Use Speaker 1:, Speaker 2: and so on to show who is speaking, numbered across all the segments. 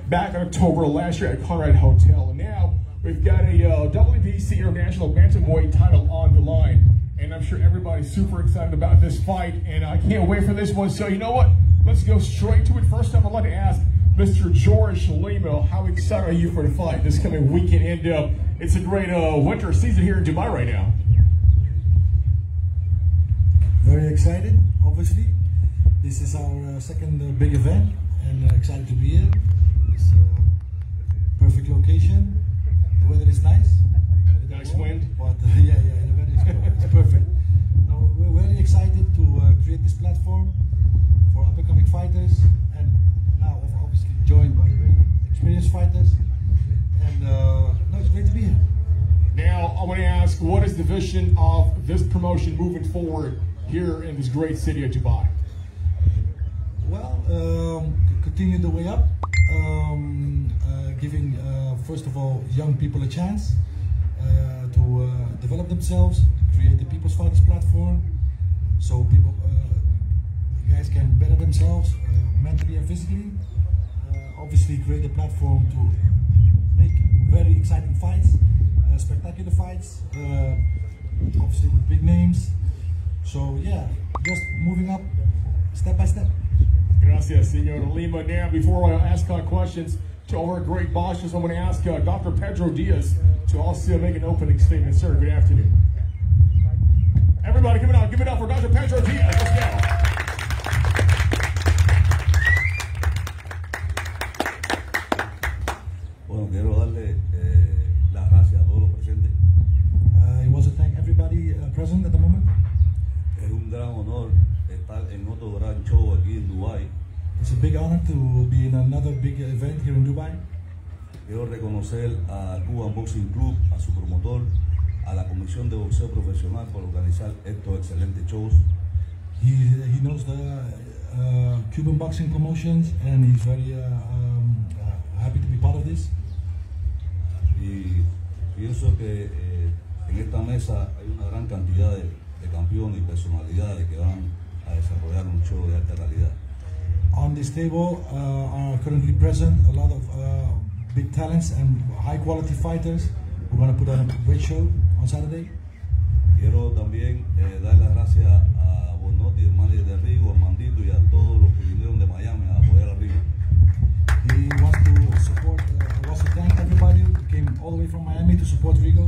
Speaker 1: back in October last year at Conrad Hotel. And now we've got a WBC International Bantamweight title on the line. And I'm sure everybody's super excited about this fight, and I can't wait for this one. So you know what? Let's go straight to it. First up, I'd like to ask Mr. George Limo, how excited are you for the fight this coming weekend? And it's a great winter season here in Dubai right now.
Speaker 2: Very excited, obviously. This is our second big event, and excited to be here. It's a perfect location. The weather is nice.
Speaker 1: Nice wind.
Speaker 2: But yeah, the weather is perfect. No, we're very excited to create this platform for up-and-coming fighters, and now obviously joined by very experienced fighters. And no, it's great to be here.
Speaker 1: Now, I want to ask, what is the vision of this promotion moving forward here in this great city of Dubai?
Speaker 2: Well, continue the way up, giving, first of all, young people a chance to develop themselves, create the People's Fighters platform, so people, guys can better themselves mentally and physically. Obviously, create a platform to make very exciting fights, spectacular fights, obviously with big names. So yeah, just moving up step by step.
Speaker 1: Gracias, Senor Lima. Now, before I ask questions to our great bosses, I'm going to ask Dr. Pedro Diaz to also make an opening statement. Sir, good afternoon. Everybody, give it up for Dr. Pedro Diaz. Let's go.
Speaker 3: Bueno, quiero darle las gracias a todos los presentes.
Speaker 2: I want to thank everybody present at the moment.
Speaker 3: Es un gran honor estar en otro gran show aquí en Dubai.
Speaker 2: It's a big honor to be in another big event here in Dubai.
Speaker 3: Quiero reconocer a Cuban Boxing Club, a su promotor, a la Comisión de Boxeo Profesional por organizar estos excelentes shows.
Speaker 2: He knows the Cuban boxing promotions, and he's very happy to be part of this.
Speaker 3: Y pienso que en esta mesa hay una gran cantidad de campeones y personalidades que van a desarrollar un show de alta calidad.
Speaker 2: On this table are currently present a lot of big talents and high quality fighters. We're going to put on a great show on Saturday.
Speaker 3: Quiero también dar las gracias a Bonotti, el manager de Rigo, a Mandito y a todos los que vinieron de Miami a apoyar a Rigo.
Speaker 2: He wants to support, wants to thank everybody who came all the way from Miami to support Rigo.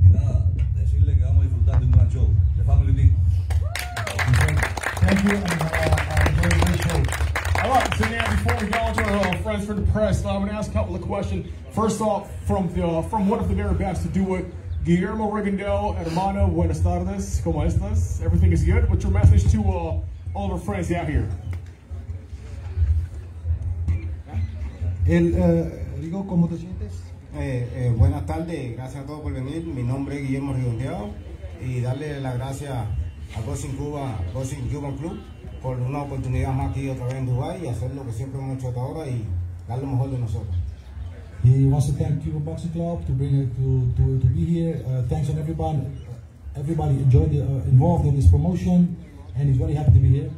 Speaker 3: Y nada, decirle que vamos a disfrutar de un gran show. The Family League.
Speaker 2: Thank you, and enjoy the great show.
Speaker 1: All right, so now before we go into our friends from the press, I'm going to ask a couple of questions. First off, from one of the very best to do it, Guillermo Regondeaux, hermano, buenas tardes, ¿cómo estás? Everything is good? What's your message to all of our friends out here?
Speaker 2: Rigo, ¿cómo te sientes?
Speaker 4: Buenas tardes, gracias a todos por venir. Mi nombre es Guillermo Regondeaux y darle las gracias a Boxing Cuban Club por una oportunidad más aquí otra vez en Dubai y hacer lo que siempre hemos hecho hasta ahora y dar lo mejor de nosotros.
Speaker 2: He wants to thank Cuban Boxing Club to bring it to be here. Thanks on everybody. Everybody involved in this promotion, and he's very happy to be here.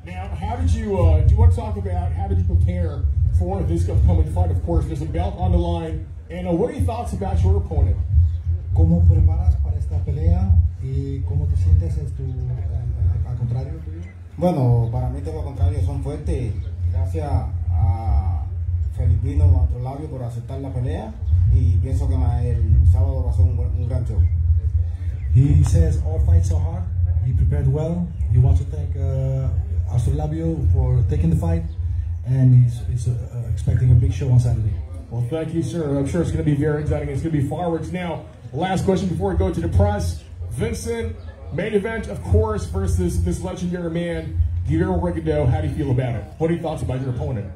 Speaker 1: Now, how did you? Do you want to talk about how did you prepare for this upcoming fight? Of course, there's a belt on the line. And what are your thoughts about your opponent?
Speaker 2: ¿Cómo preparas para esta pelea y cómo te sientes al contrario tuyo?
Speaker 4: Bueno, para mí todo lo contrario, son fuertes. Gracias a Filipino Astrolabio por aceptar la pelea y pienso que el sábado va a ser un gran show.
Speaker 2: He says all fights are hard. He prepared well. He wants to thank Astrolabio for taking the fight, and he's expecting a big show on Saturday.
Speaker 1: Well, thank you, sir. I'm sure it's going to be very exciting. It's going to be fireworks. Now, last question before we go to the press. Vincent, main event, of course, versus this legendary man, Guillermo Regondeaux. How do you feel about it? What are your thoughts about your opponent?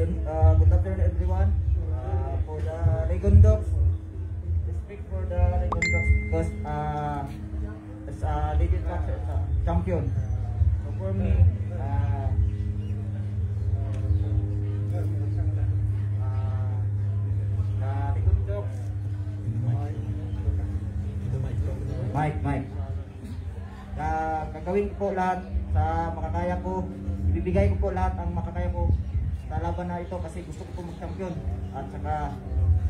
Speaker 5: Good afternoon, everyone. For the regondeaux, speak for the regondeaux because it's a legit boxer, it's a champion. So for me, regondeaux, Mike. Gagawin ko po lahat sa makakaya ko. Ibibigay ko po lahat ang makakaya ko sa laban na ito kasi gusto ko po mag-champion. At saka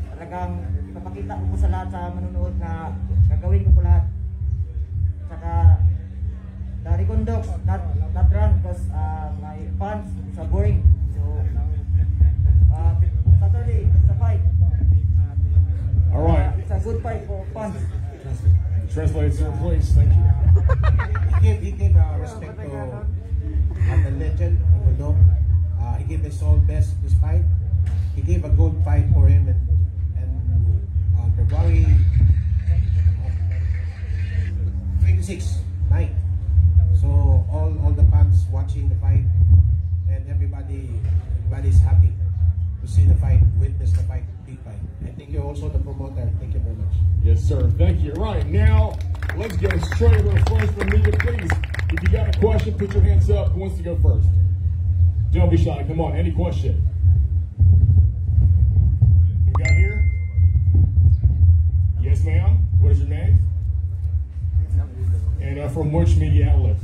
Speaker 5: talagang ipapakita ko po sa lahat sa manunood na gagawin ko po lahat. Saka the regondeaux not run because my fans are boring. So Saturday it's a fight.
Speaker 1: Alright.
Speaker 5: It's a good fight for fans.
Speaker 1: Translate, sir, please. Thank you.
Speaker 4: He gave respect to the legend of Guillermo. He gave his all best this fight. He gave a good fight for him and on February 26 night. So all the fans watching the fight and everybody's happy to see the fight, witness the fight, big fight. I think you're also the promoter. Thank you very much.
Speaker 1: Yes, sir. Thank you. Right now, let's get straight to the first from media, please. If you got a question, put your hands up. Who wants to go first? Don't be shy. Come on. Any question? Who we got here? Yes, ma'am. What is your name? And from which media outlet?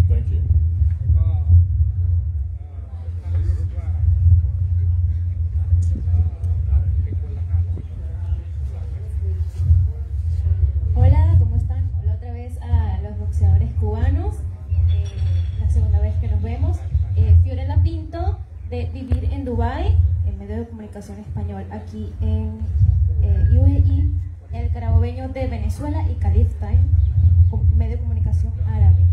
Speaker 1: Thank you.
Speaker 6: Hola, ¿cómo están? Hola otra vez a los boxeadores cubanos, la segunda vez que nos vemos. Fiorella Pinto, de Vivir en Dubái, el medio de comunicación español aquí en UAE, el carabobeño de Venezuela y Calif Time, medio de comunicación árabe.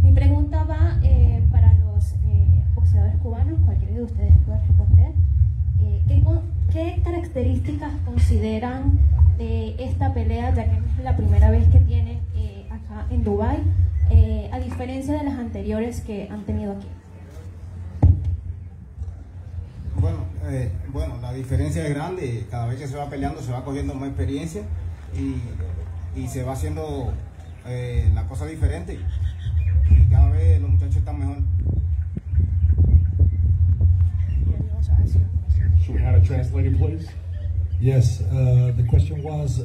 Speaker 6: Mi pregunta va para los boxeadores cubanos, cualquiera de ustedes puede responder. ¿Qué características consideran de esta pelea, ya que es la primera vez que tienen acá en Dubái, a diferencia de las anteriores que han tenido aquí?
Speaker 4: Bueno, la diferencia es grande. Cada vez que se va peleando se va cogiendo más experiencia y se va haciendo la cosa diferente. Y cada vez los muchachos están mejor.
Speaker 1: Should we have a translator, please?
Speaker 2: Yes, the question was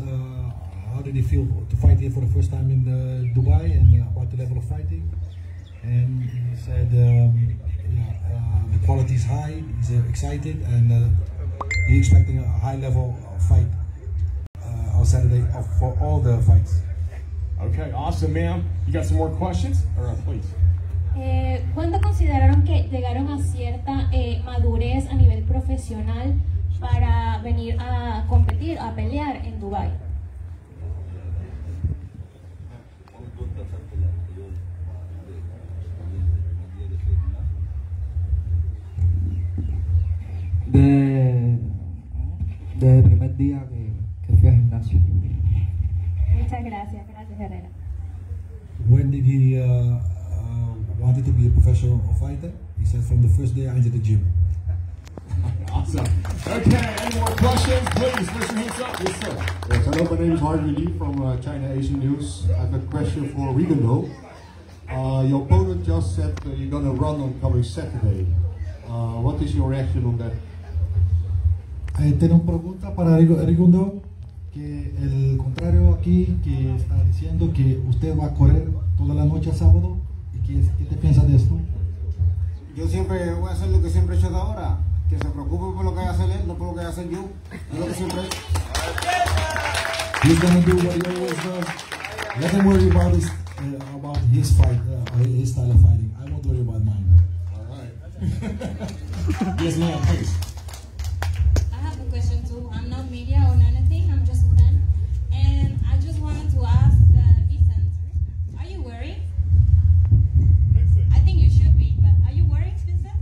Speaker 2: how did he feel to fight here for the first time in Dubai and about the level of fighting? And he said the quality is high, he's excited, and he's expecting a high level fight on Saturday for all the fights.
Speaker 1: Okay, awesome, ma'am. You got some more questions? All right, please.
Speaker 6: ¿Cuándo consideraron que llegaron a cierta madurez a nivel profesional para venir a competir, a pelear en Dubái?
Speaker 7: Desde el primer día que fui al gimnasio.
Speaker 6: Muchas gracias, Herrera.
Speaker 2: When did he wanted to be a professional fighter? He said from the first day I entered the gym.
Speaker 1: Awesome. Okay, any more questions? Please, put your hands up. Yes, sir.
Speaker 8: Yes, hello, my name is Harvey Lee from China Asian News. I have a question for Regondeaux. Your opponent just said you're going to run on coming Saturday. What is your reaction on that?
Speaker 2: Tengo una pregunta para Regondeaux, que el contrario aquí, que está diciendo que usted va a correr toda la noche a sábado. ¿Qué te piensas de esto?
Speaker 4: Yo siempre voy a hacer lo que siempre he hecho de ahora. Que se preocupe por lo que vaya a hacer él, no por lo que vaya a hacer yo. Es lo que siempre he hecho.
Speaker 2: He's gonna do what he always does. Let him worry about his fight, his style of fighting. I won't worry about mine.
Speaker 1: All right. Yes, ma'am, please.
Speaker 9: I have a question too. I'm not media or anything. I'm just a fan, and I just wanted to ask Vincent, are you worried? I think you should be, but are you worried, Vincent?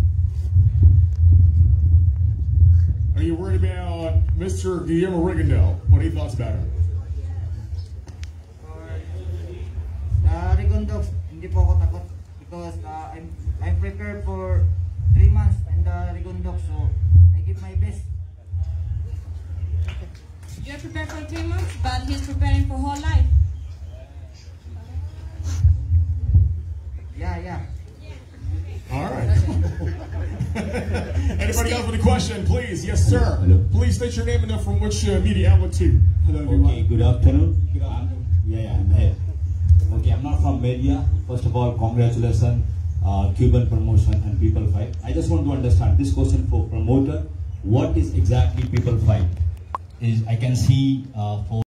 Speaker 1: Are you worried about Mr. Guillermo Regondeaux? What are your thoughts about him?
Speaker 5: Regondeaux, hindi po ako takot because I'm prepared for 3 in the regondeaux, so I give my best.
Speaker 9: You're prepared for 3 months, but he's preparing for whole life.
Speaker 5: Yeah.
Speaker 1: All right. Anybody else with a question, please? Yes, sir.
Speaker 10: Hello.
Speaker 1: Please state your name and from which media outlet too.
Speaker 10: Hello, everyone. Okay, good afternoon. I'm here. Okay, I'm not from media. First of all, congratulations, Cuban promotion and people fight. I just want to understand this question for promoter. What is exactly people fight? I can see for